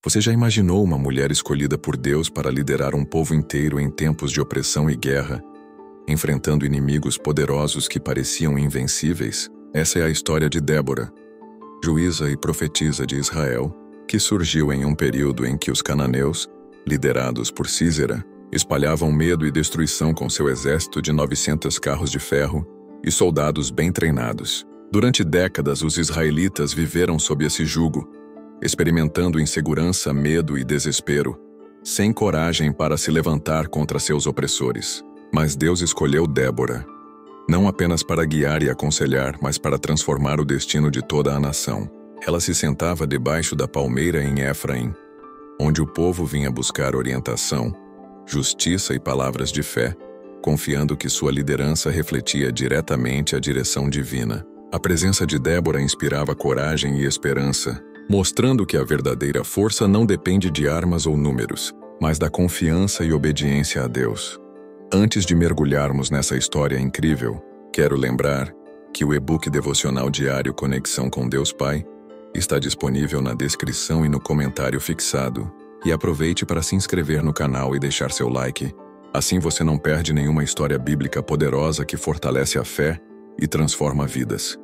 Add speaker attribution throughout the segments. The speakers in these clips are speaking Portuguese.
Speaker 1: Você já imaginou uma mulher escolhida por Deus para liderar um povo inteiro em tempos de opressão e guerra, enfrentando inimigos poderosos que pareciam invencíveis? Essa é a história de Débora, juíza e profetisa de Israel, que surgiu em um período em que os cananeus, liderados por Sísera, espalhavam medo e destruição com seu exército de 900 carros de ferro e soldados bem treinados. Durante décadas, os israelitas viveram sob esse jugo, experimentando insegurança, medo e desespero, sem coragem para se levantar contra seus opressores. Mas Deus escolheu Débora, não apenas para guiar e aconselhar, mas para transformar o destino de toda a nação. Ela se sentava debaixo da palmeira em Efraim, onde o povo vinha buscar orientação, justiça e palavras de fé, confiando que sua liderança refletia diretamente a direção divina. A presença de Débora inspirava coragem e esperança, mostrando que a verdadeira força não depende de armas ou números, mas da confiança e obediência a Deus. Antes de mergulharmos nessa história incrível, quero lembrar que o e-book devocional diário Conexão com Deus Pai está disponível na descrição e no comentário fixado. E aproveite para se inscrever no canal e deixar seu like. Assim você não perde nenhuma história bíblica poderosa que fortalece a fé e transforma vidas.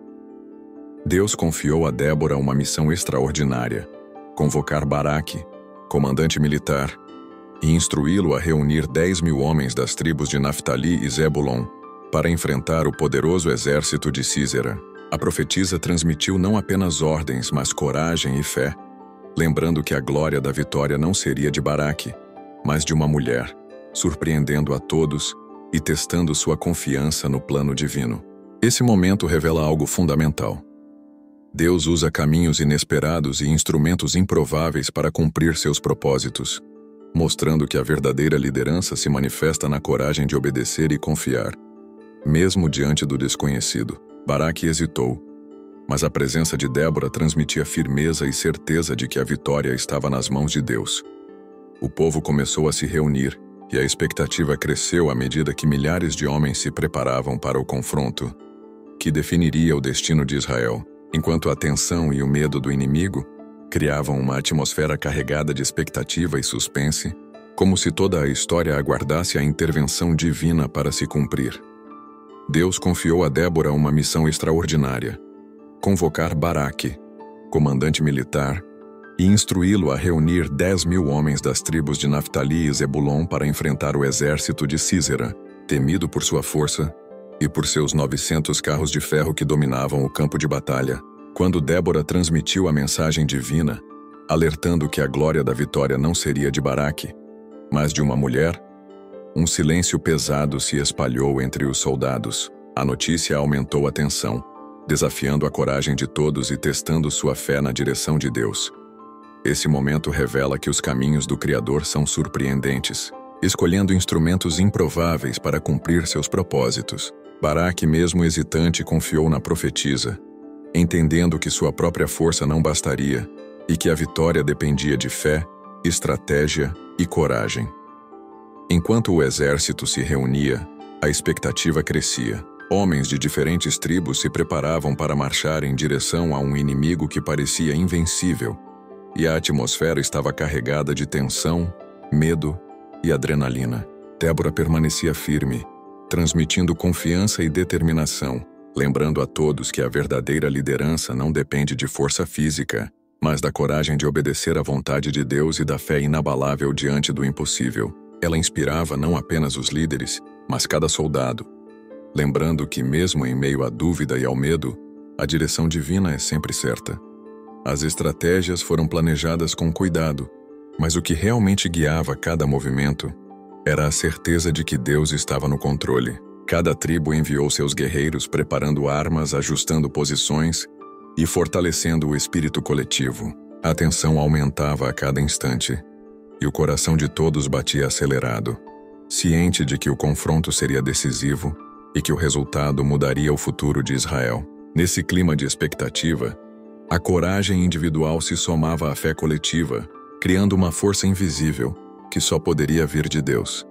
Speaker 1: Deus confiou a Débora uma missão extraordinária: convocar Baraque, comandante militar, e instruí-lo a reunir 10.000 homens das tribos de Naftali e Zebulon para enfrentar o poderoso exército de Sísera. A profetisa transmitiu não apenas ordens, mas coragem e fé, lembrando que a glória da vitória não seria de Baraque, mas de uma mulher, surpreendendo a todos e testando sua confiança no plano divino. Esse momento revela algo fundamental. Deus usa caminhos inesperados e instrumentos improváveis para cumprir seus propósitos, mostrando que a verdadeira liderança se manifesta na coragem de obedecer e confiar. Mesmo diante do desconhecido, Baraque hesitou, mas a presença de Débora transmitia firmeza e certeza de que a vitória estava nas mãos de Deus. O povo começou a se reunir, e a expectativa cresceu à medida que milhares de homens se preparavam para o confronto, que definiria o destino de Israel, enquanto a tensão e o medo do inimigo criavam uma atmosfera carregada de expectativa e suspense, como se toda a história aguardasse a intervenção divina para se cumprir. Deus confiou a Débora uma missão extraordinária: convocar Baraque, comandante militar, e instruí-lo a reunir 10.000 homens das tribos de Naftali e Zebulon para enfrentar o exército de Sísera, temido por sua força e por seus 900 carros de ferro que dominavam o campo de batalha. Quando Débora transmitiu a mensagem divina, alertando que a glória da vitória não seria de Baraque, mas de uma mulher, um silêncio pesado se espalhou entre os soldados. A notícia aumentou a tensão, desafiando a coragem de todos e testando sua fé na direção de Deus. Esse momento revela que os caminhos do Criador são surpreendentes, escolhendo instrumentos improváveis para cumprir seus propósitos. Baraque, mesmo hesitante, confiou na profetisa, entendendo que sua própria força não bastaria e que a vitória dependia de fé, estratégia e coragem. Enquanto o exército se reunia, a expectativa crescia. Homens de diferentes tribos se preparavam para marchar em direção a um inimigo que parecia invencível, e a atmosfera estava carregada de tensão, medo e adrenalina. Débora permanecia firme, transmitindo confiança e determinação, lembrando a todos que a verdadeira liderança não depende de força física, mas da coragem de obedecer à vontade de Deus e da fé inabalável diante do impossível. Ela inspirava não apenas os líderes, mas cada soldado, lembrando que mesmo em meio à dúvida e ao medo, a direção divina é sempre certa. As estratégias foram planejadas com cuidado, mas o que realmente guiava cada movimento era a certeza de que Deus estava no controle. Cada tribo enviou seus guerreiros preparando armas, ajustando posições e fortalecendo o espírito coletivo. A tensão aumentava a cada instante, e o coração de todos batia acelerado, ciente de que o confronto seria decisivo e que o resultado mudaria o futuro de Israel. Nesse clima de expectativa, a coragem individual se somava à fé coletiva, criando uma força invisível que só poderia vir de Deus.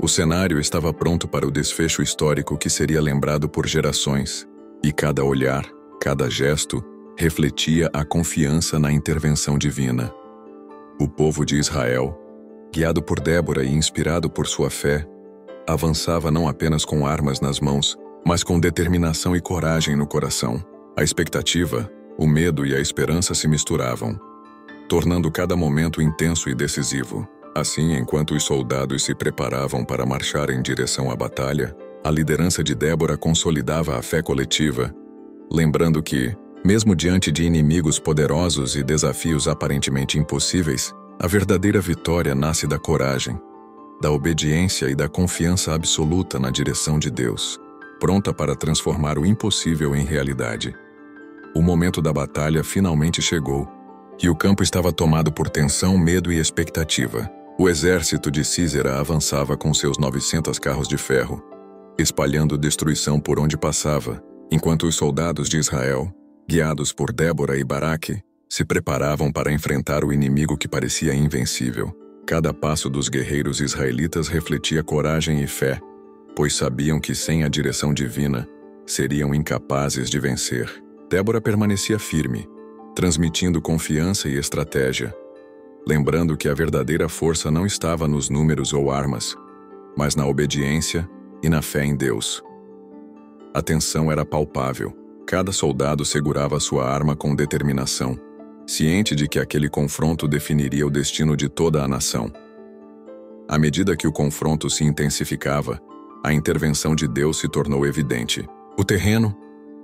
Speaker 1: O cenário estava pronto para o desfecho histórico que seria lembrado por gerações, e cada olhar, cada gesto, refletia a confiança na intervenção divina. O povo de Israel, guiado por Débora e inspirado por sua fé, avançava não apenas com armas nas mãos, mas com determinação e coragem no coração. A expectativa, o medo e a esperança se misturavam, tornando cada momento intenso e decisivo. Assim, enquanto os soldados se preparavam para marchar em direção à batalha, a liderança de Débora consolidava a fé coletiva, lembrando que, mesmo diante de inimigos poderosos e desafios aparentemente impossíveis, a verdadeira vitória nasce da coragem, da obediência e da confiança absoluta na direção de Deus, pronta para transformar o impossível em realidade. O momento da batalha finalmente chegou, e o campo estava tomado por tensão, medo e expectativa. O exército de Sísera avançava com seus 900 carros de ferro, espalhando destruição por onde passava, enquanto os soldados de Israel, guiados por Débora e Baraque, se preparavam para enfrentar o inimigo que parecia invencível. Cada passo dos guerreiros israelitas refletia coragem e fé, pois sabiam que sem a direção divina, seriam incapazes de vencer. Débora permanecia firme, transmitindo confiança e estratégia, lembrando que a verdadeira força não estava nos números ou armas, mas na obediência e na fé em Deus. A tensão era palpável. Cada soldado segurava sua arma com determinação, ciente de que aquele confronto definiria o destino de toda a nação. À medida que o confronto se intensificava, a intervenção de Deus se tornou evidente. O terreno,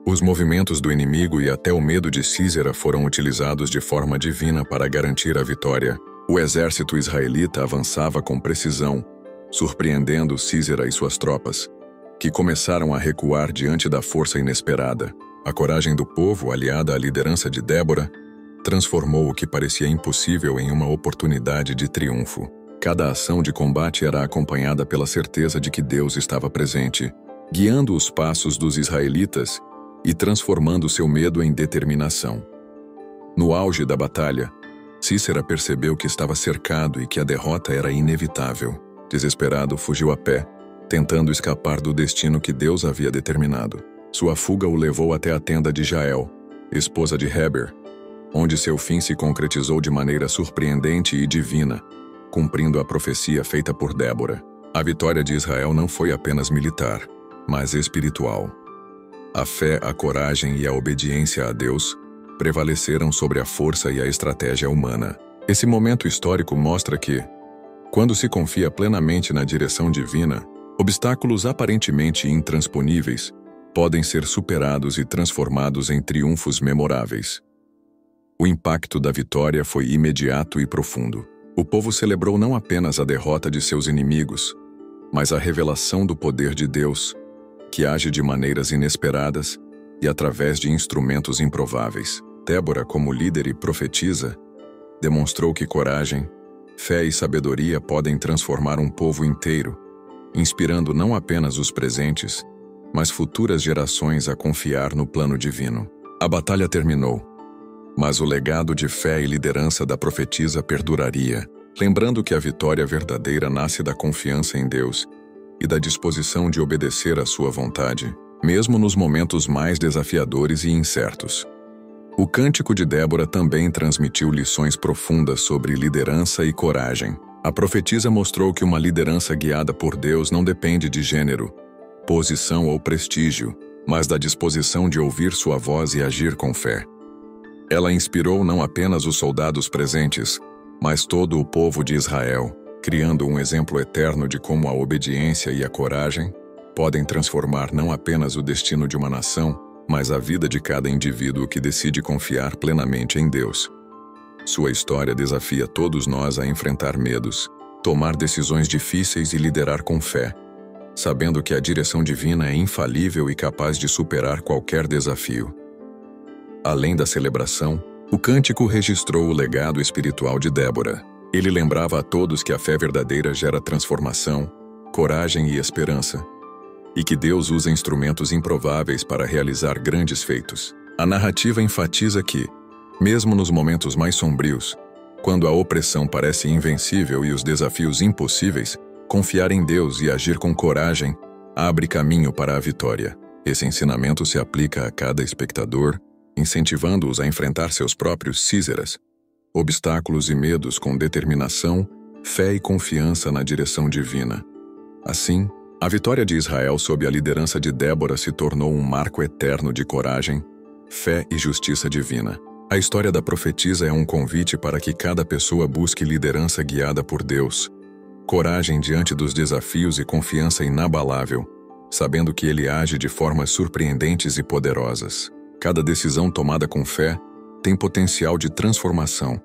Speaker 1: os movimentos do inimigo e até o medo de Sísera foram utilizados de forma divina para garantir a vitória. O exército israelita avançava com precisão, surpreendendo Sísera e suas tropas, que começaram a recuar diante da força inesperada. A coragem do povo, aliada à liderança de Débora, transformou o que parecia impossível em uma oportunidade de triunfo. Cada ação de combate era acompanhada pela certeza de que Deus estava presente, guiando os passos dos israelitas e transformando seu medo em determinação. No auge da batalha, Sísera percebeu que estava cercado e que a derrota era inevitável. Desesperado, fugiu a pé, tentando escapar do destino que Deus havia determinado. Sua fuga o levou até a tenda de Jael, esposa de Heber, onde seu fim se concretizou de maneira surpreendente e divina, cumprindo a profecia feita por Débora. A vitória de Israel não foi apenas militar, mas espiritual. A fé, a coragem e a obediência a Deus prevaleceram sobre a força e a estratégia humana. Esse momento histórico mostra que, quando se confia plenamente na direção divina, obstáculos aparentemente intransponíveis podem ser superados e transformados em triunfos memoráveis. O impacto da vitória foi imediato e profundo. O povo celebrou não apenas a derrota de seus inimigos, mas a revelação do poder de Deus, que age de maneiras inesperadas e através de instrumentos improváveis. Débora, como líder e profetisa, demonstrou que coragem, fé e sabedoria podem transformar um povo inteiro, inspirando não apenas os presentes, mas futuras gerações a confiar no plano divino. A batalha terminou, mas o legado de fé e liderança da profetisa perduraria, lembrando que a vitória verdadeira nasce da confiança em Deus e da disposição de obedecer à sua vontade, mesmo nos momentos mais desafiadores e incertos. O cântico de Débora também transmitiu lições profundas sobre liderança e coragem. A profetisa mostrou que uma liderança guiada por Deus não depende de gênero, posição ou prestígio, mas da disposição de ouvir sua voz e agir com fé. Ela inspirou não apenas os soldados presentes, mas todo o povo de Israel, criando um exemplo eterno de como a obediência e a coragem podem transformar não apenas o destino de uma nação, mas a vida de cada indivíduo que decide confiar plenamente em Deus. Sua história desafia todos nós a enfrentar medos, tomar decisões difíceis e liderar com fé, sabendo que a direção divina é infalível e capaz de superar qualquer desafio. Além da celebração, o cântico registrou o legado espiritual de Débora. Ele lembrava a todos que a fé verdadeira gera transformação, coragem e esperança, e que Deus usa instrumentos improváveis para realizar grandes feitos. A narrativa enfatiza que, mesmo nos momentos mais sombrios, quando a opressão parece invencível e os desafios impossíveis, confiar em Deus e agir com coragem abre caminho para a vitória. Esse ensinamento se aplica a cada espectador, incentivando-os a enfrentar seus próprios Síseras, obstáculos e medos com determinação, fé e confiança na direção divina. Assim, a vitória de Israel sob a liderança de Débora se tornou um marco eterno de coragem, fé e justiça divina. A história da profetisa é um convite para que cada pessoa busque liderança guiada por Deus, coragem diante dos desafios e confiança inabalável, sabendo que Ele age de formas surpreendentes e poderosas. Cada decisão tomada com fé tem potencial de transformação,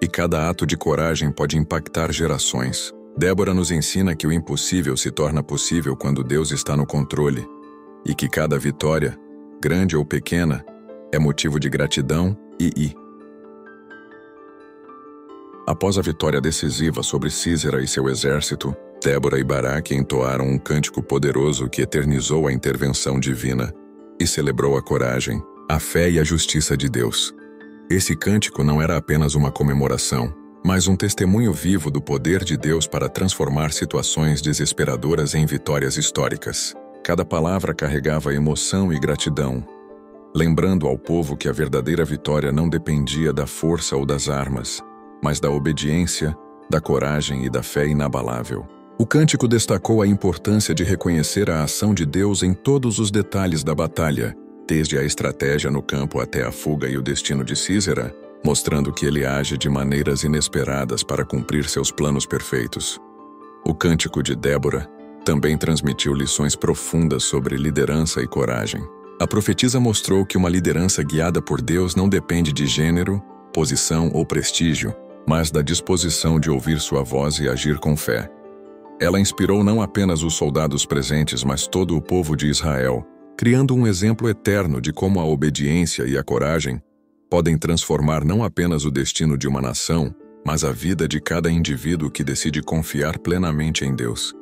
Speaker 1: e cada ato de coragem pode impactar gerações. Débora nos ensina que o impossível se torna possível quando Deus está no controle, e que cada vitória, grande ou pequena, é motivo de gratidão e Após a vitória decisiva sobre Sísera e seu exército, Débora e Baraque entoaram um cântico poderoso que eternizou a intervenção divina e celebrou a coragem, a fé e a justiça de Deus. Esse cântico não era apenas uma comemoração, mas um testemunho vivo do poder de Deus para transformar situações desesperadoras em vitórias históricas. Cada palavra carregava emoção e gratidão, lembrando ao povo que a verdadeira vitória não dependia da força ou das armas, mas da obediência, da coragem e da fé inabalável. O cântico destacou a importância de reconhecer a ação de Deus em todos os detalhes da batalha, desde a estratégia no campo até a fuga e o destino de Sísera, mostrando que ele age de maneiras inesperadas para cumprir seus planos perfeitos. O cântico de Débora também transmitiu lições profundas sobre liderança e coragem. A profetisa mostrou que uma liderança guiada por Deus não depende de gênero, posição ou prestígio, mas da disposição de ouvir sua voz e agir com fé. Ela inspirou não apenas os soldados presentes, mas todo o povo de Israel, criando um exemplo eterno de como a obediência e a coragem podem transformar não apenas o destino de uma nação, mas a vida de cada indivíduo que decide confiar plenamente em Deus.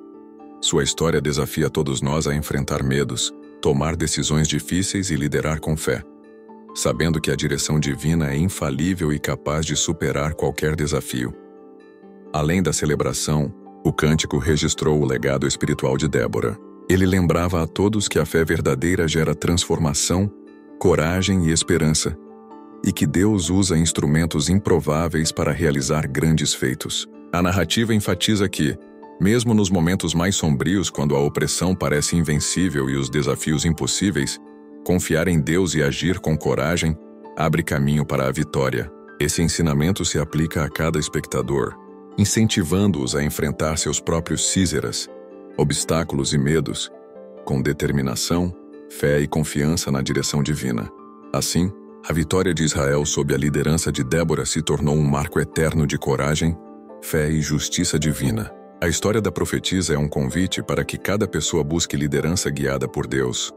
Speaker 1: Sua história desafia todos nós a enfrentar medos, tomar decisões difíceis e liderar com fé, sabendo que a direção divina é infalível e capaz de superar qualquer desafio. Além da celebração, o cântico registrou o legado espiritual de Débora. Ele lembrava a todos que a fé verdadeira gera transformação, coragem e esperança, e que Deus usa instrumentos improváveis para realizar grandes feitos. A narrativa enfatiza que, mesmo nos momentos mais sombrios, quando a opressão parece invencível e os desafios impossíveis, confiar em Deus e agir com coragem abre caminho para a vitória. Esse ensinamento se aplica a cada espectador, incentivando-os a enfrentar seus próprios Síseras, obstáculos e medos, com determinação, fé e confiança na direção divina. Assim, a vitória de Israel sob a liderança de Débora se tornou um marco eterno de coragem, fé e justiça divina. A história da profetisa é um convite para que cada pessoa busque liderança guiada por Deus,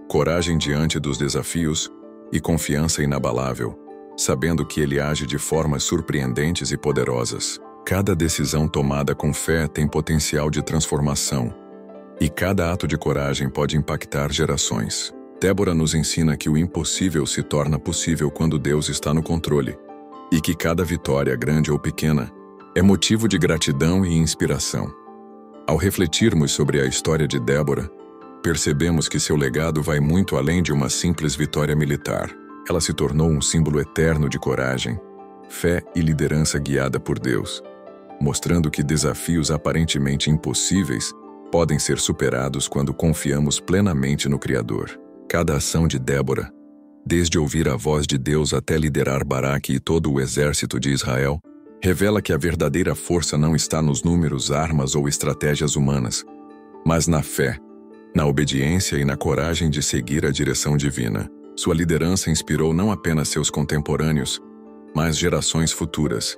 Speaker 1: coragem diante dos desafios e confiança inabalável, sabendo que Ele age de formas surpreendentes e poderosas. Cada decisão tomada com fé tem potencial de transformação, e cada ato de coragem pode impactar gerações. Débora nos ensina que o impossível se torna possível quando Deus está no controle, e que cada vitória, grande ou pequena, é motivo de gratidão e inspiração. Ao refletirmos sobre a história de Débora, percebemos que seu legado vai muito além de uma simples vitória militar. Ela se tornou um símbolo eterno de coragem, fé e liderança guiada por Deus, mostrando que desafios aparentemente impossíveis podem ser superados quando confiamos plenamente no Criador. Cada ação de Débora, desde ouvir a voz de Deus até liderar Baraque e todo o exército de Israel, revela que a verdadeira força não está nos números, armas ou estratégias humanas, mas na fé, na obediência e na coragem de seguir a direção divina. Sua liderança inspirou não apenas seus contemporâneos, mas gerações futuras,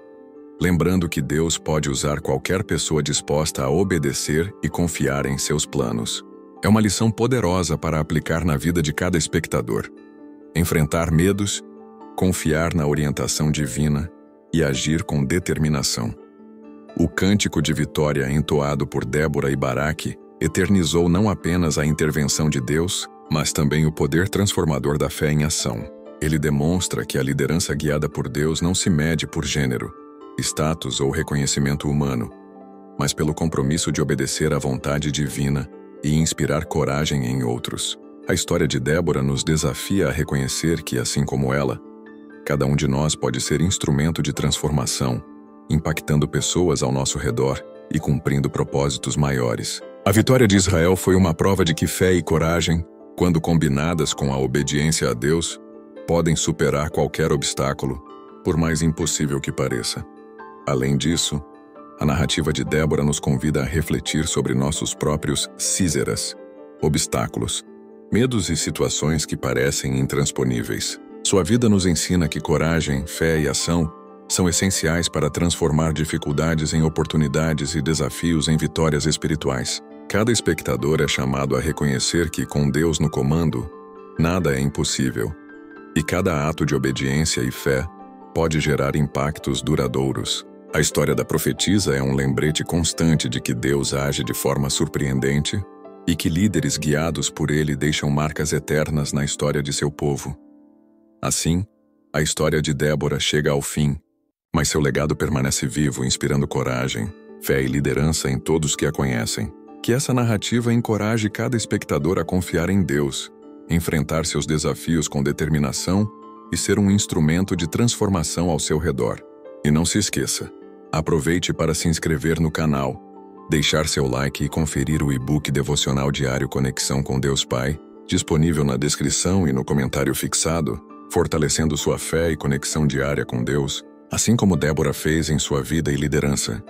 Speaker 1: lembrando que Deus pode usar qualquer pessoa disposta a obedecer e confiar em seus planos. É uma lição poderosa para aplicar na vida de cada espectador. Enfrentar medos, confiar na orientação divina e agir com determinação. O cântico de vitória entoado por Débora e Baraque eternizou não apenas a intervenção de Deus, mas também o poder transformador da fé em ação. Ele demonstra que a liderança guiada por Deus não se mede por gênero, status ou reconhecimento humano, mas pelo compromisso de obedecer à vontade divina e inspirar coragem em outros. A história de Débora nos desafia a reconhecer que, assim como ela, Cada um de nós pode ser instrumento de transformação, impactando pessoas ao nosso redor e cumprindo propósitos maiores. A vitória de Israel foi uma prova de que fé e coragem, quando combinadas com a obediência a Deus, podem superar qualquer obstáculo, por mais impossível que pareça. Além disso, a narrativa de Débora nos convida a refletir sobre nossos próprios Císaras, obstáculos, medos e situações que parecem intransponíveis. Sua vida nos ensina que coragem, fé e ação são essenciais para transformar dificuldades em oportunidades e desafios em vitórias espirituais. Cada espectador é chamado a reconhecer que, com Deus no comando, nada é impossível, e cada ato de obediência e fé pode gerar impactos duradouros. A história da profetisa é um lembrete constante de que Deus age de forma surpreendente e que líderes guiados por ele deixam marcas eternas na história de seu povo. Assim, a história de Débora chega ao fim, mas seu legado permanece vivo, inspirando coragem, fé e liderança em todos que a conhecem. Que essa narrativa encoraje cada espectador a confiar em Deus, enfrentar seus desafios com determinação e ser um instrumento de transformação ao seu redor. E não se esqueça, aproveite para se inscrever no canal, deixar seu like e conferir o e-book devocional diário Conexão com Deus Pai, disponível na descrição e no comentário fixado, fortalecendo sua fé e conexão diária com Deus, assim como Débora fez em sua vida e liderança.